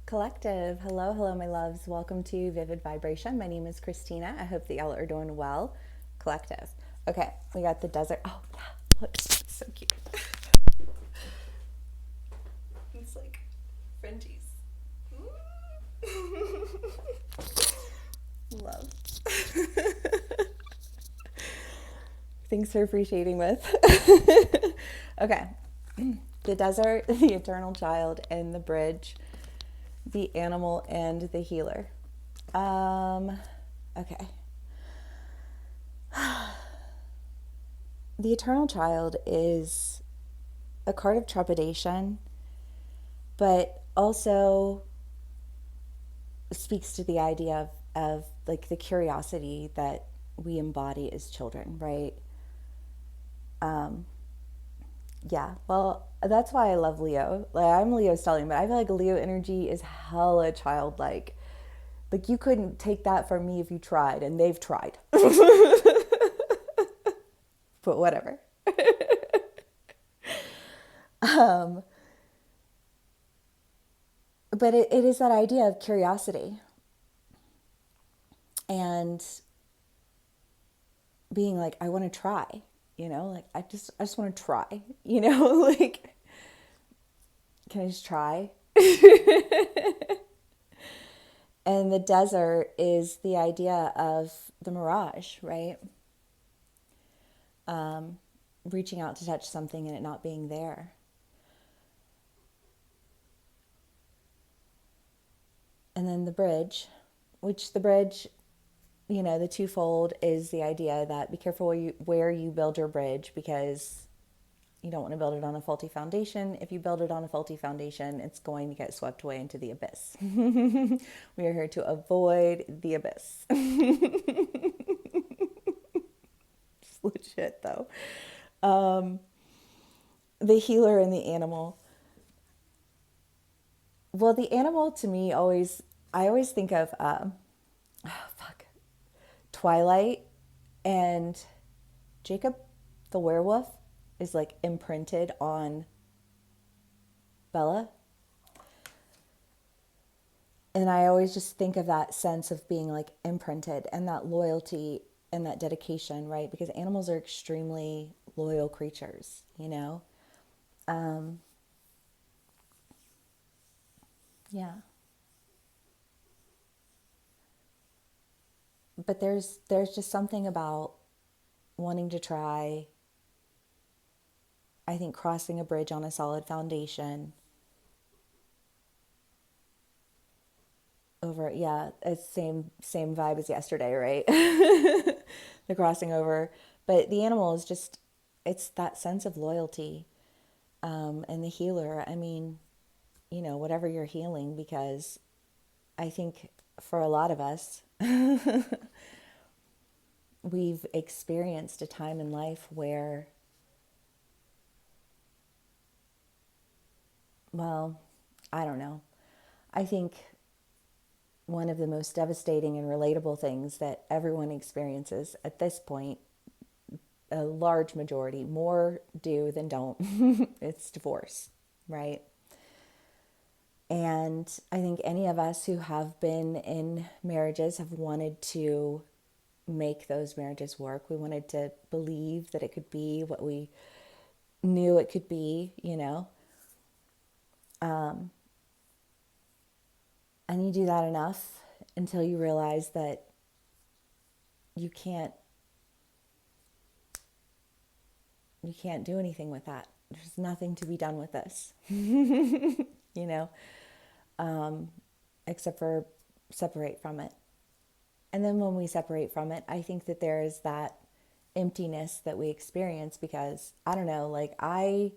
Collective. Hello, hello, my loves. Welcome to Vivid Vibration. My name is Christina. I hope that y'all are doing well. Collective. Okay, we got the desert. Oh, yeah, look, it's so cute. It's like Frenchies. Love. Thanks for appreciating with. Okay, the desert, the eternal child, and the bridge, the animal, and the healer. Okay. The eternal child is a card of trepidation, but also speaks to the idea of like the curiosity that we embody as children, right? Yeah, well, that's why I love Leo. Like, I'm Leo stellium, but I feel like Leo energy is hella childlike. Like, you couldn't take that from me if you tried, and they've tried. But whatever. But it is that idea of curiosity and being like, I want to try, like I just want to try, like, can I just try? And the desert is the idea of the mirage, right? Reaching out to touch something and it not being there. And then the bridge, which the bridge, the twofold is the idea that be careful where you build your bridge, because you don't want to build it on a faulty foundation. If you build it on a faulty foundation, it's going to get swept away into the abyss. We are here to avoid the abyss. It's legit though. The healer and the animal. Well, the animal to me I always think of, Twilight, and Jacob the werewolf is like imprinted on Bella. And I always just think of that sense of being like imprinted and that loyalty and that dedication, right? Because animals are extremely loyal creatures, Yeah. But there's just something about wanting to try, I think crossing a bridge on a solid foundation over, yeah, it's same vibe as yesterday, right? The crossing over. But the animal is just, it's that sense of loyalty. And the healer, I mean, whatever you're healing, because I think for a lot of us, we've experienced a time in life where, well, I don't know. I think one of the most devastating and relatable things that everyone experiences at this point, a large majority, more do than don't, it's divorce, right? And I think any of us who have been in marriages have wanted to make those marriages work. We wanted to believe that it could be what we knew it could be. And you do that enough until you realize that you can't do anything with that. There's nothing to be done with this, you know, except for separate from it. And then when we separate from it, I think that there is that emptiness that we experience because, I don't know, like I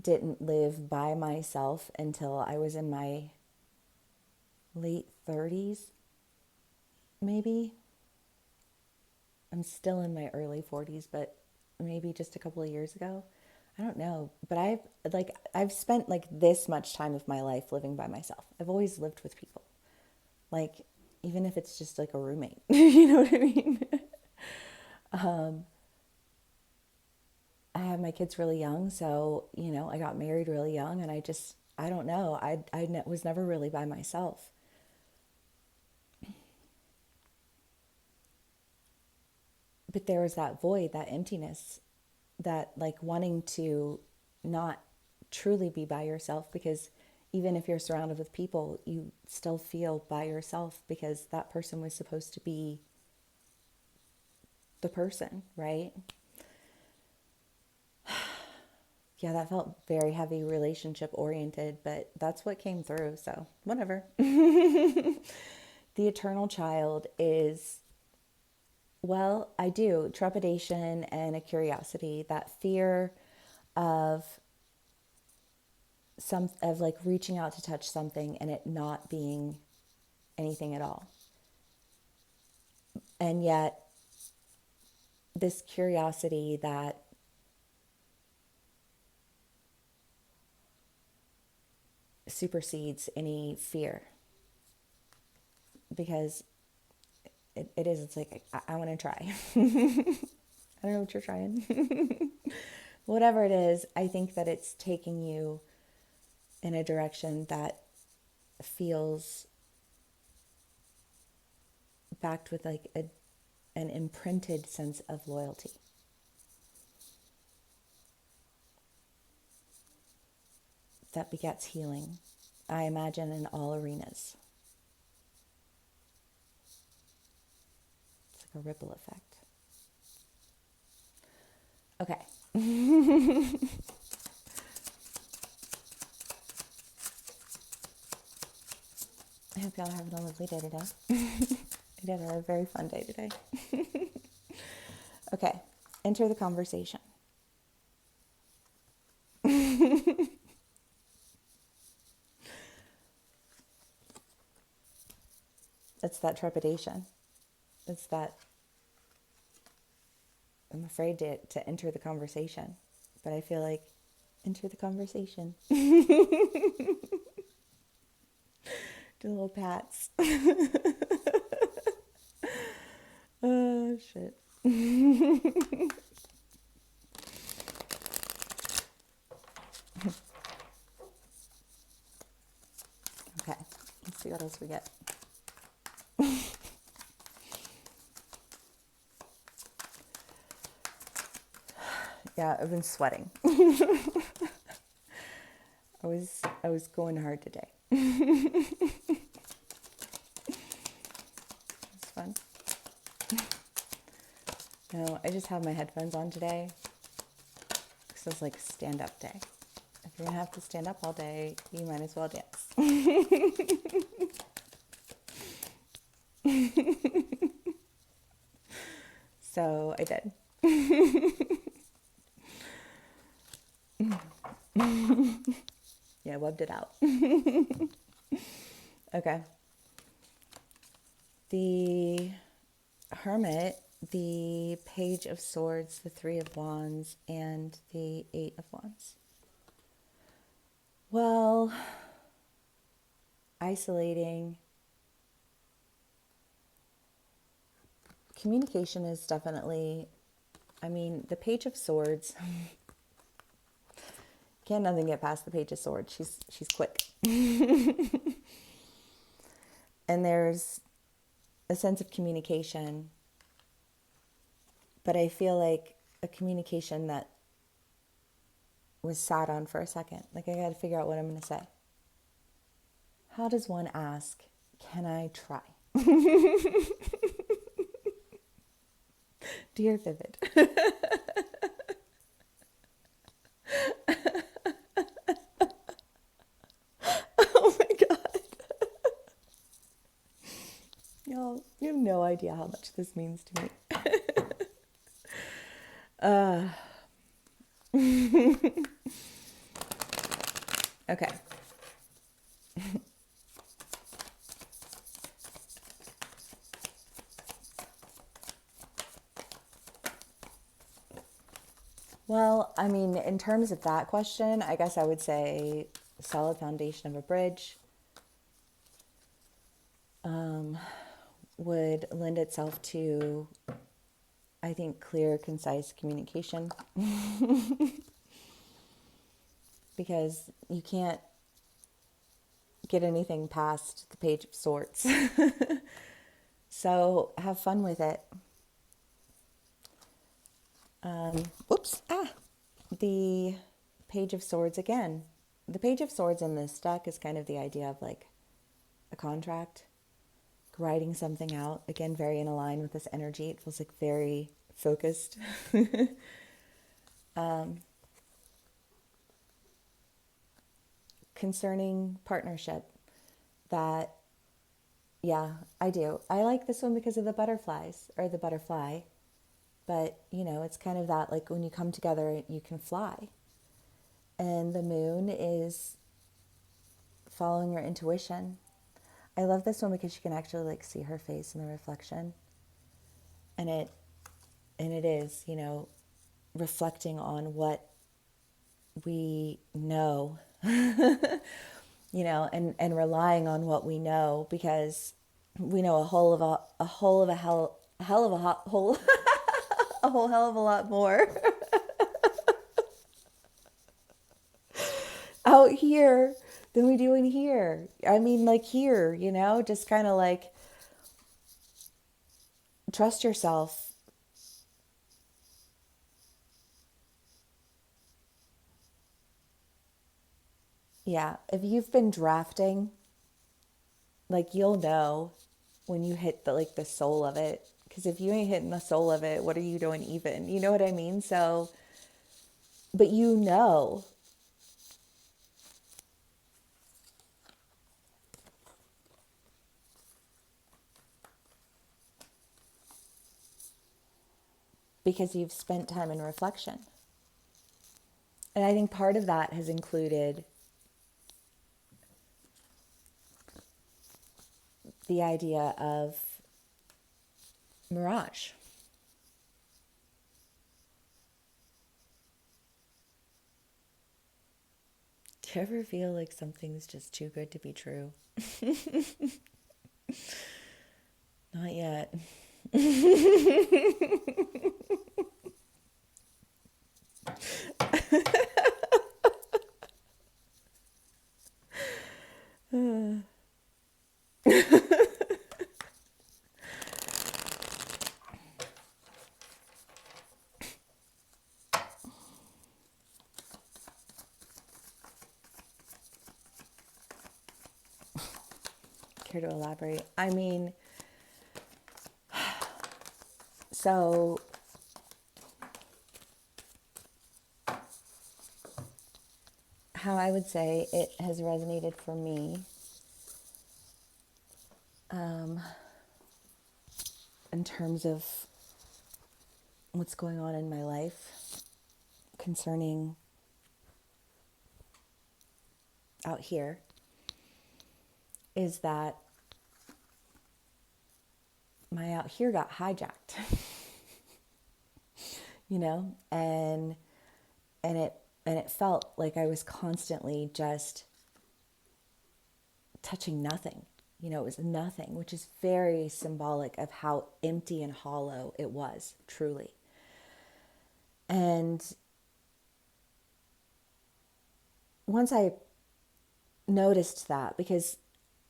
didn't live by myself until I was in my late 30s, maybe. I'm still in my early 40s, but maybe just a couple of years ago. I don't know, but I've spent like this much time of my life living by myself. I've always lived with people. Like even if it's just like a roommate. You know what I mean? I had my kids really young, so I got married really young, and I don't know. Was never really by myself. But there was that void, that emptiness, that like wanting to not truly be by yourself, because even if you're surrounded with people, you still feel by yourself because that person was supposed to be the person, right? Yeah, that felt very heavy relationship oriented, but that's what came through, so whatever. The eternal child is, well, I do, trepidation and a curiosity, that fear of like reaching out to touch something and it not being anything at all. And yet this curiosity that supersedes any fear, because it's like, I want to try. I don't know what you're trying. Whatever it is, I think that it's taking you in a direction that feels backed with like an imprinted sense of loyalty. That begets healing, I imagine, in all arenas. It's like a ripple effect. Okay. I hope y'all are having a lovely day today. I did have a very fun day today. Okay, enter the conversation. It's that trepidation. It's that I'm afraid to enter the conversation, but I feel like enter the conversation. Do little pats. Oh, shit. Okay, let's see what else we get. Yeah, I've been sweating. I was going hard today. It's fun. No, I just have my headphones on today because it's like stand-up day. If you're gonna have to stand up all day, you might as well dance. So I did. Yeah, webbed it out. Okay. The Hermit, the Page of Swords, the Three of Wands, and the Eight of Wands. Well, isolating. Communication is definitely, I mean, the Page of Swords. Can't nothing get past the Page of Swords. She's quick. And there's a sense of communication, but I feel like a communication that was sat on for a second. Like, I got to figure out what I'm going to say. How does one ask, can I try? Dear Vivid. Oh my God. Y'all, you have no idea how much this means to me. Okay. Well, I mean, in terms of that question, I guess I would say solid foundation of a bridge would lend itself to, I think, clear, concise communication. Because you can't get anything past the Page of Swords. So have fun with it. Whoops. The Page of Swords again. The Page of Swords in this deck is kind of the idea of like a contract, writing something out. Again, very in line with this energy. It feels like very focused. Concerning partnership, that, yeah, I do. I like this one because of the butterflies, or the butterfly. But, it's kind of that, like, when you come together, you can fly. And the moon is following your intuition. I love this one because you can actually, like, see her face in the reflection. And it is, reflecting on what we know, and relying on what we know, because we know a whole of a hell of a whole a whole hell of a lot more out here than we do in here. I mean, like here, just kind of like trust yourself. Yeah, if you've been drafting, like you'll know when you hit the soul of it. Because if you ain't hitting the soul of it, what are you doing even? You know what I mean? So, but because you've spent time in reflection. And I think part of that has included the idea of mirage. Do you ever feel like something's just too good to be true? Not yet. Care to elaborate? I mean, so how I would say it has resonated for me, in terms of what's going on in my life concerning out here, is that my out here got hijacked. and it felt like I was constantly just touching nothing. It was nothing, which is very symbolic of how empty and hollow it was, truly. And once I noticed that, because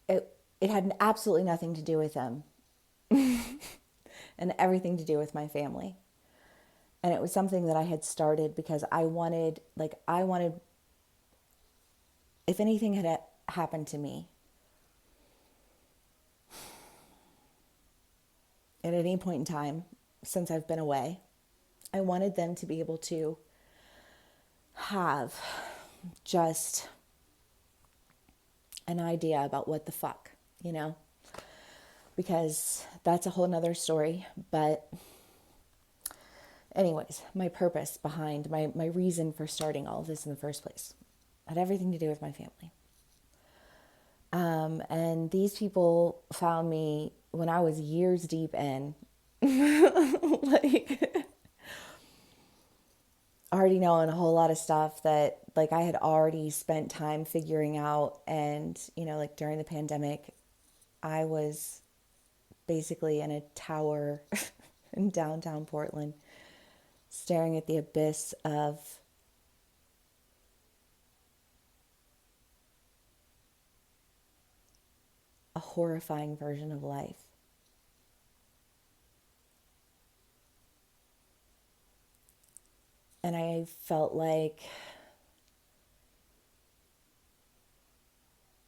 it had absolutely nothing to do with them and everything to do with my family. And it was something that I had started because I wanted, if anything had happened to me at any point in time since I've been away, I wanted them to be able to have just an idea about what the fuck, because that's a whole nother story. But anyways, my purpose behind my reason for starting all of this in the first place had everything to do with my family. And these people found me when I was years deep in, like already knowing a whole lot of stuff that like I had already spent time figuring out. And, like during the pandemic, I was basically in a tower in downtown Portland, staring at the abyss of horrifying version of life. And I felt like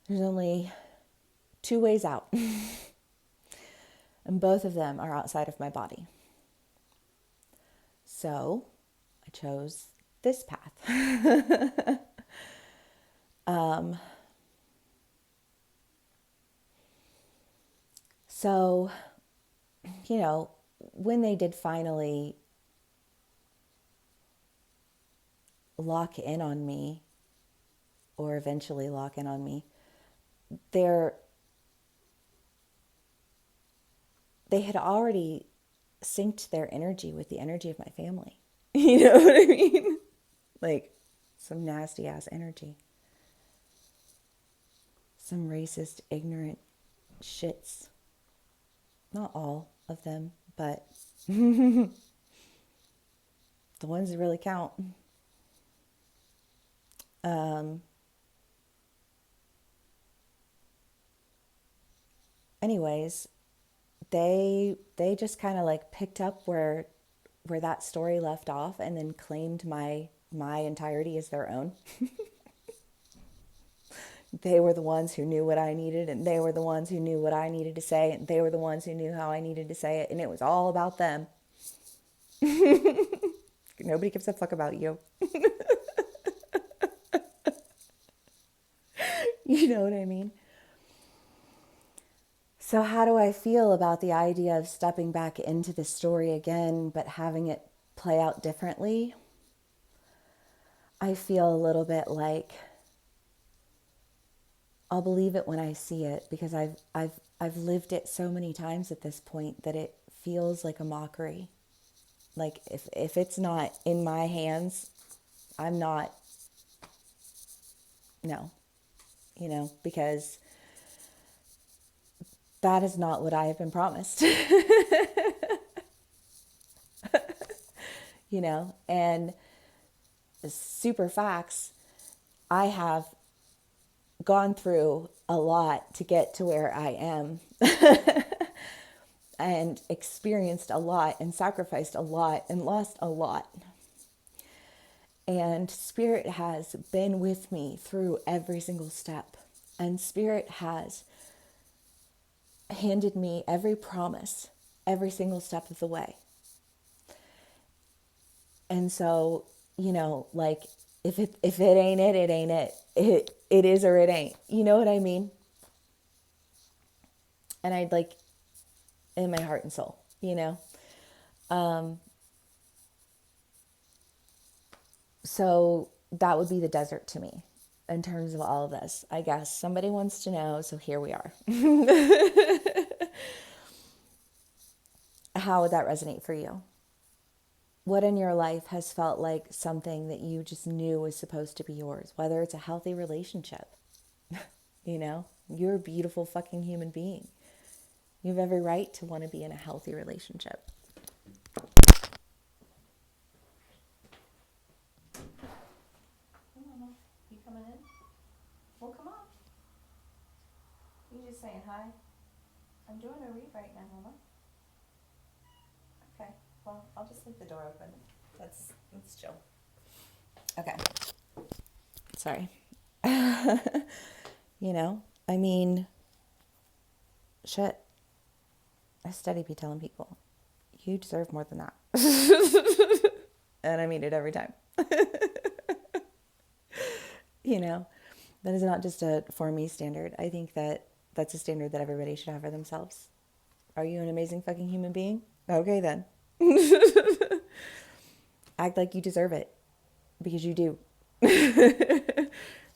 there's only two ways out. And both of them are outside of my body. So I chose this path. So, when they did finally lock in on me, or eventually lock in on me, they had already synced their energy with the energy of my family. You know what I mean? Like some nasty ass energy. Some racist, ignorant shits. Not all of them, but the ones that really count. Anyways, they just kind of like picked up where that story left off and then claimed my entirety as their own. They were the ones who knew what I needed, and they were the ones who knew what I needed to say, and they were the ones who knew how I needed to say it, and it was all about them. Nobody gives a fuck about you. You know what I mean? So how do I feel about the idea of stepping back into the story again, but having it play out differently? I feel a little bit like I'll believe it when I see it, because I've lived it so many times at this point that it feels like a mockery. Like if it's not in my hands, I'm not, no, because that is not what I have been promised. And super facts, I have gone through a lot to get to where I am and experienced a lot and sacrificed a lot and lost a lot. And Spirit has been with me through every single step. And Spirit has handed me every promise, every single step of the way. And so, like if it ain't it, it ain't it. It is or it ain't. You know what I mean? And I'd like in my heart and soul, So that would be the desert to me in terms of all of this. I guess somebody wants to know, so here we are. How would that resonate for you? What in your life has felt like something that you just knew was supposed to be yours? Whether it's a healthy relationship, you're a beautiful fucking human being. You have every right to want to be in a healthy relationship. You coming in? Well, come on. You just saying hi? I'm doing a read right now, Mama. Okay. Well, I'll just leave the door open. Let's chill. Okay. Sorry. I mean, shit. I steady be telling people, you deserve more than that. And I mean it every time. That is not just a for me standard. I think that that's a standard that everybody should have for themselves. Are you an amazing fucking human being? Okay, then. Act like you deserve it, because you do.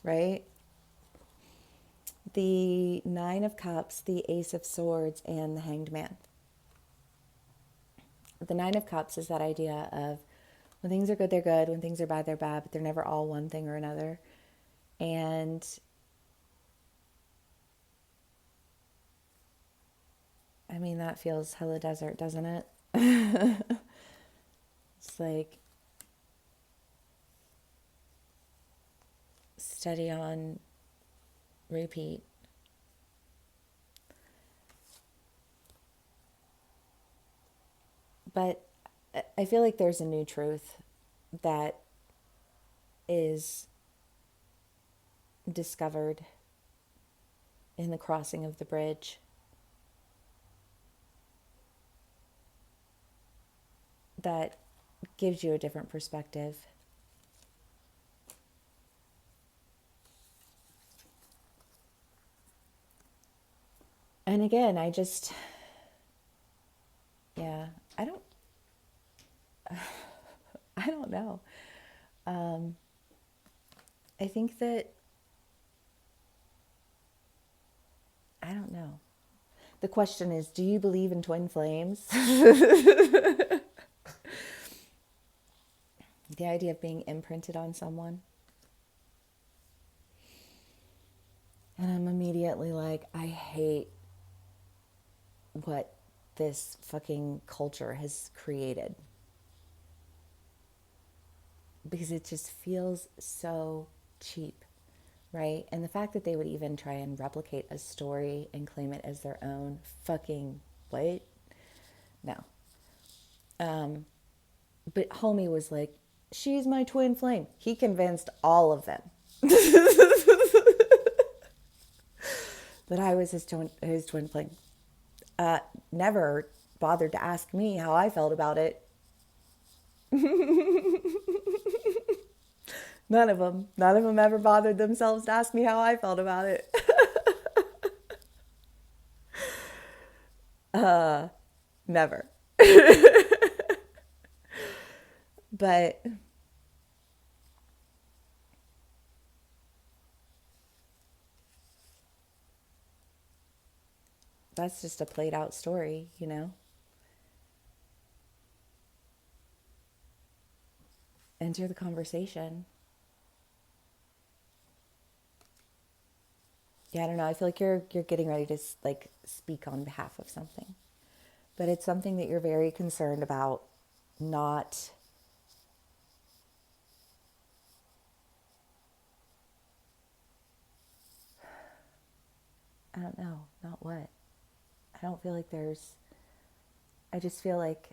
Right? The 9 of Cups, the Ace of Swords, and the Hanged Man. The 9 of Cups is that idea of when things are good, they're good. When things are bad, they're bad, but they're never all one thing or another. And I mean, that feels hella desert, doesn't it? It's like steady on repeat. But I feel like there's a new truth that is discovered in the crossing of the bridge that gives you a different perspective. And again, I just, yeah, I don't know. I think that, I don't know. The question is, do you believe in twin flames? The idea of being imprinted on someone. And I'm immediately like, I hate what this fucking culture has created. Because it just feels so cheap, right? And the fact that they would even try and replicate a story and claim it as their own, fucking what? No. But homie was like, she's my twin flame. He convinced all of them that I was his twin flame. Never bothered to ask me how I felt about it. None of them ever bothered themselves to ask me how I felt about it. Never. But that's just a played out story, you know? Enter the conversation. Yeah, I don't know. I feel like you're getting ready to like speak on behalf of something. But it's something that you're very concerned about not I don't know, not what. I don't feel like I just feel like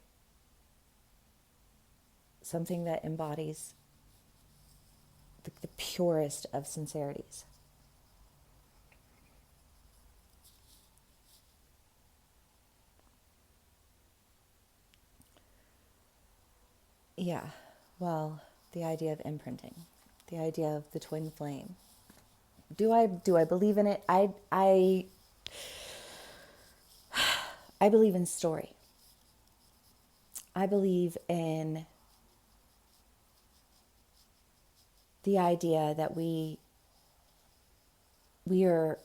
something that embodies the purest of sincerities. Yeah, well, the idea of imprinting, the idea of the twin flame. Do I believe in it? I believe in story. I believe in the idea that we are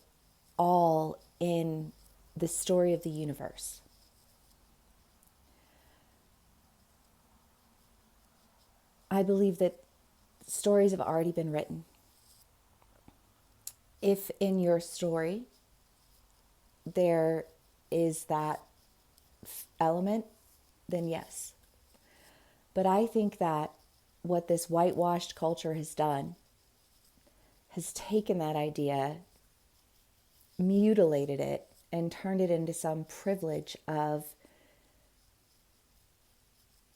all in the story of the universe. I believe that stories have already been written. If in your story there is that element, then yes. But I think that what this whitewashed culture has done has taken that idea, mutilated it, and turned it into some privilege of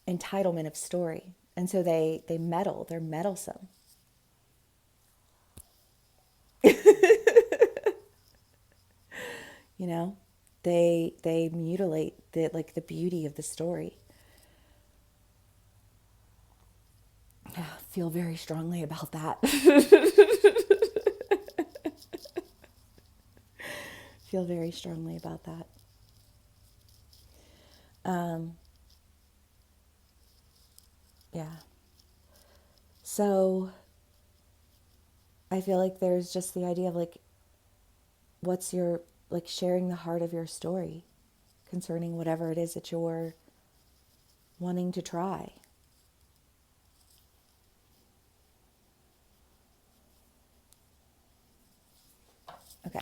entitlement of story. And so they meddle, they're meddlesome. You know, they mutilate the beauty of the story. I feel very strongly about that. Feel very strongly about that. Yeah. So I feel like there's just the idea of like, what's your, like sharing the heart of your story concerning whatever it is that you're wanting to try. Okay.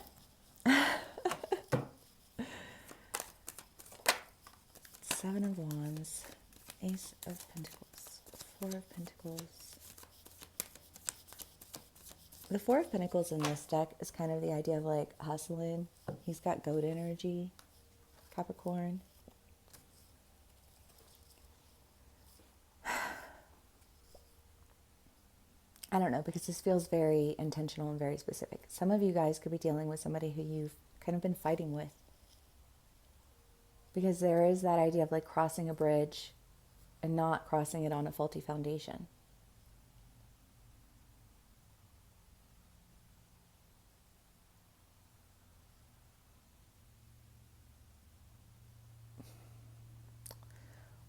Seven of Wands, Ace of Pentacles, Four of Pentacles. The Four of Pentacles in this deck is kind of the idea of like hustling. He's got goat energy, Capricorn. I don't know, because this feels very intentional and very specific. Some of you guys could be dealing with somebody who you've kind of been fighting with, because there is that idea of like crossing a bridge and not crossing it on a faulty foundation.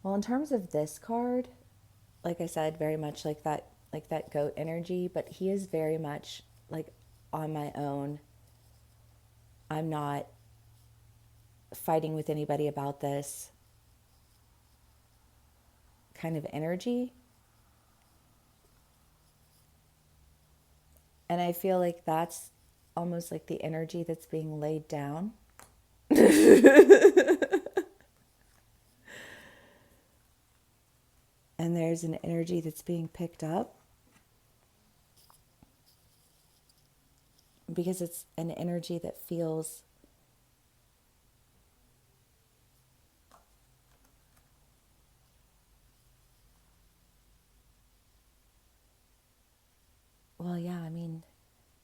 Well, in terms of this card, like I said, very much like that goat energy, but he is very much like on my own. I'm not fighting with anybody about this kind of energy. And I feel like that's almost like the energy that's being laid down. And there's an energy that's being picked up, because it's an energy that feels well, yeah, I mean,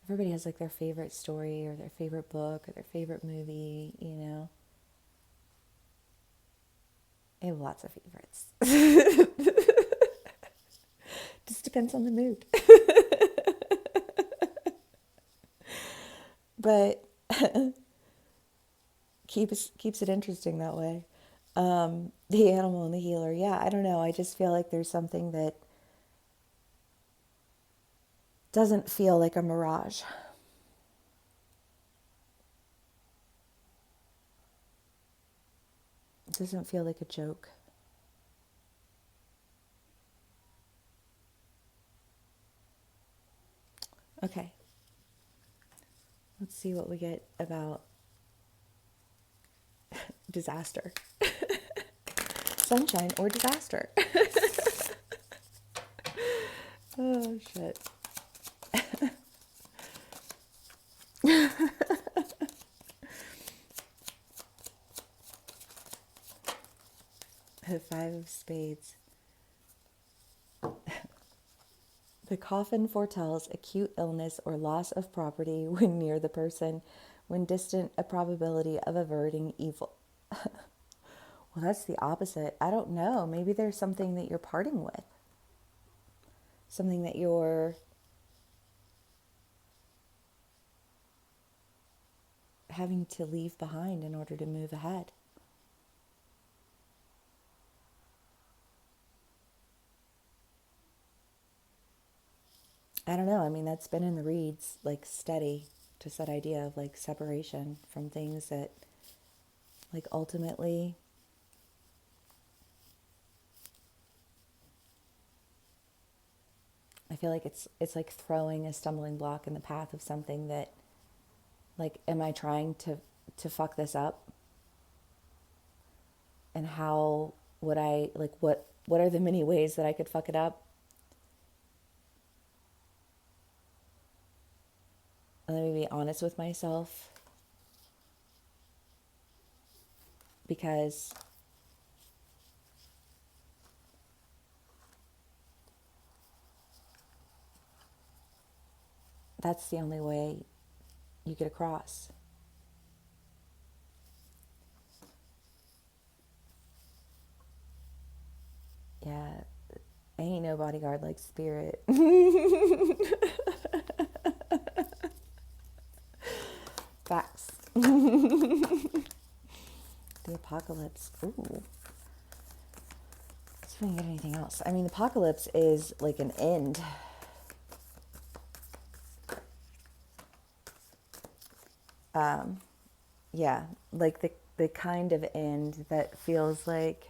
everybody has like their favorite story or their favorite book or their favorite movie, you know. I have lots of favorites. Just depends on the mood. But keeps it interesting that way. The animal and the healer. Yeah, I don't know. I just feel like there's something that doesn't feel like a mirage. It doesn't feel like a joke. Okay. Let's see what we get about disaster. Sunshine or disaster. Oh, shit. The Five of Spades. The coffin foretells acute illness or loss of property when near the person, when distant, a probability of averting evil. Well, that's the opposite. I don't know. Maybe there's something that you're parting with, something that you're having to leave behind in order to move ahead. I don't know. I mean, that's been in the reads, like steady, just that idea of like separation from things that, like, ultimately I feel like it's like throwing a stumbling block in the path of something that, like, am I trying to fuck this up? And how would I, like, what are the many ways that I could fuck it up? And let me be honest with myself, because that's the only way you get across. Yeah, ain't no bodyguard like spirit. Facts. The apocalypse. Ooh. See if we can get anything else. I mean, the apocalypse is like an end. Yeah, like the kind of end that feels like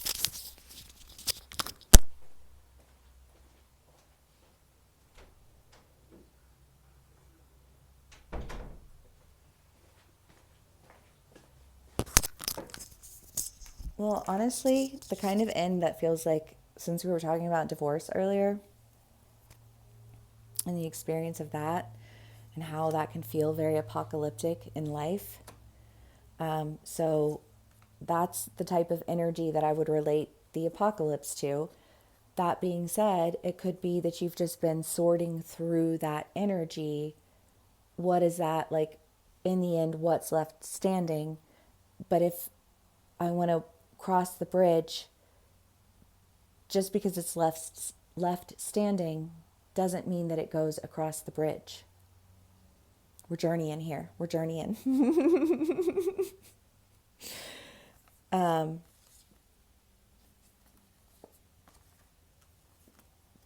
well, honestly, the kind of end that feels like, since we were talking about divorce earlier and the experience of that and how that can feel very apocalyptic in life. So that's the type of energy that I would relate the apocalypse to. that being said, it could be that you've just been sorting through that energy. What is that like in the end? What's left standing? But if I want to cross the bridge, just because it's left standing doesn't mean that it goes across the bridge. We're journeying here. We're journeying.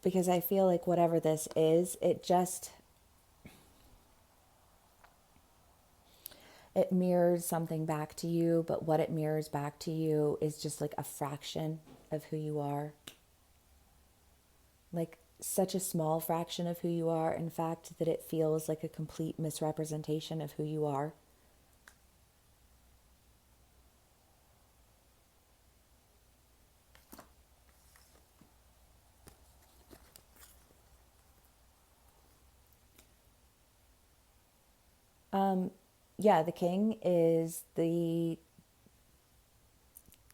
Because I feel like whatever this is, it mirrors something back to you, but what it mirrors back to you is just like a fraction of who you are. Like such a small fraction of who you are, in fact, that it feels like a complete misrepresentation of who you are. Yeah, the king is the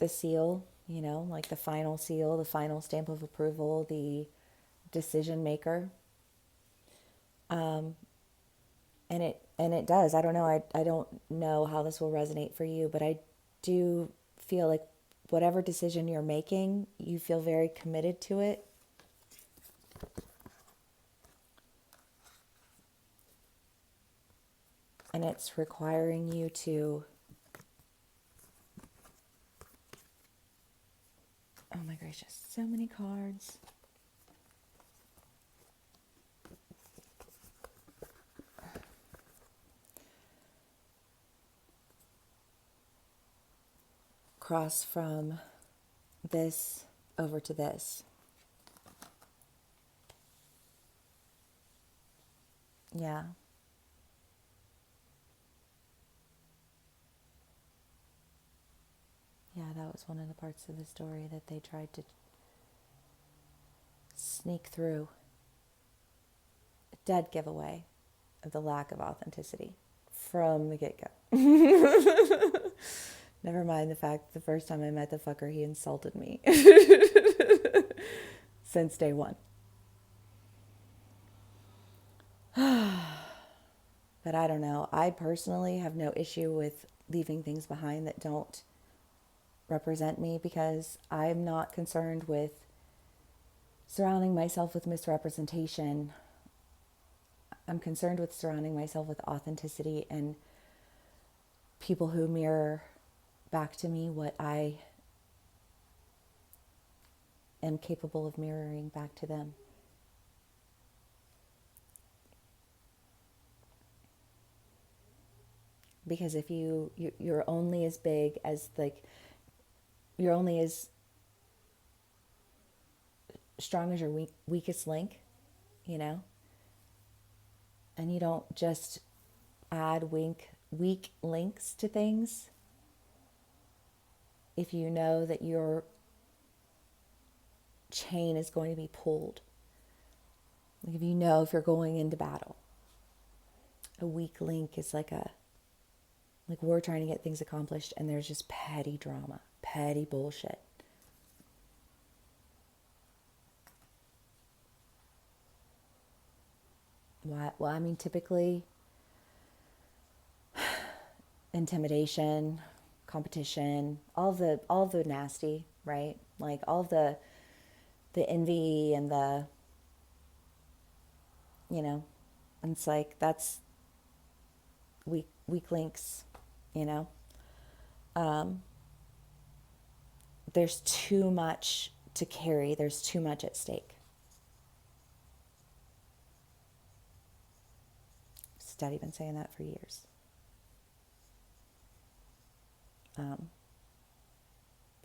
seal, like the final seal, the final stamp of approval, the decision maker. And it does. I don't know. I don't know how this will resonate for you, but I do feel like whatever decision you're making, you feel very committed to it. And it's requiring you to, oh my gracious, so many cards. Cross from this over to this. Yeah. Yeah, that was one of the parts of the story that they tried to sneak through. A dead giveaway of the lack of authenticity from the get-go. Never mind the fact the first time I met the fucker, he insulted me. Since day one. But I don't know. I personally have no issue with leaving things behind that don't represent me, because I'm not concerned with surrounding myself with misrepresentation. I'm concerned with surrounding myself with authenticity and people who mirror back to me what I am capable of mirroring back to them. Because if you're only as big as, like, you're only as strong as your weakest link, and you don't just add weak links to things. If you know that your chain is going to be pulled, like if you're going into battle, a weak link is like we're trying to get things accomplished and there's just petty drama, petty bullshit. Well, I mean, typically intimidation, competition, all the nasty, right? Like all the envy and the, and it's like that's weak links, there's too much to carry. There's too much at stake. Daddy been saying that for years. But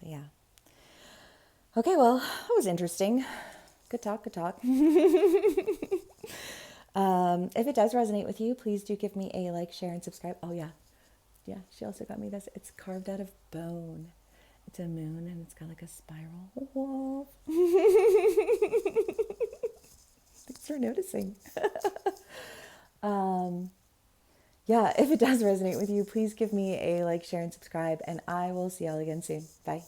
yeah. Okay, well, that was interesting. Good talk. If it does resonate with you, please do give me a like, share, and subscribe. Oh yeah. Yeah, she also got me this. It's carved out of bone. It's a moon and it's got like a spiral. Whoa. Thanks for noticing. Yeah, if it does resonate with you, please give me a like, share, and subscribe, and I will see y'all again soon. Bye.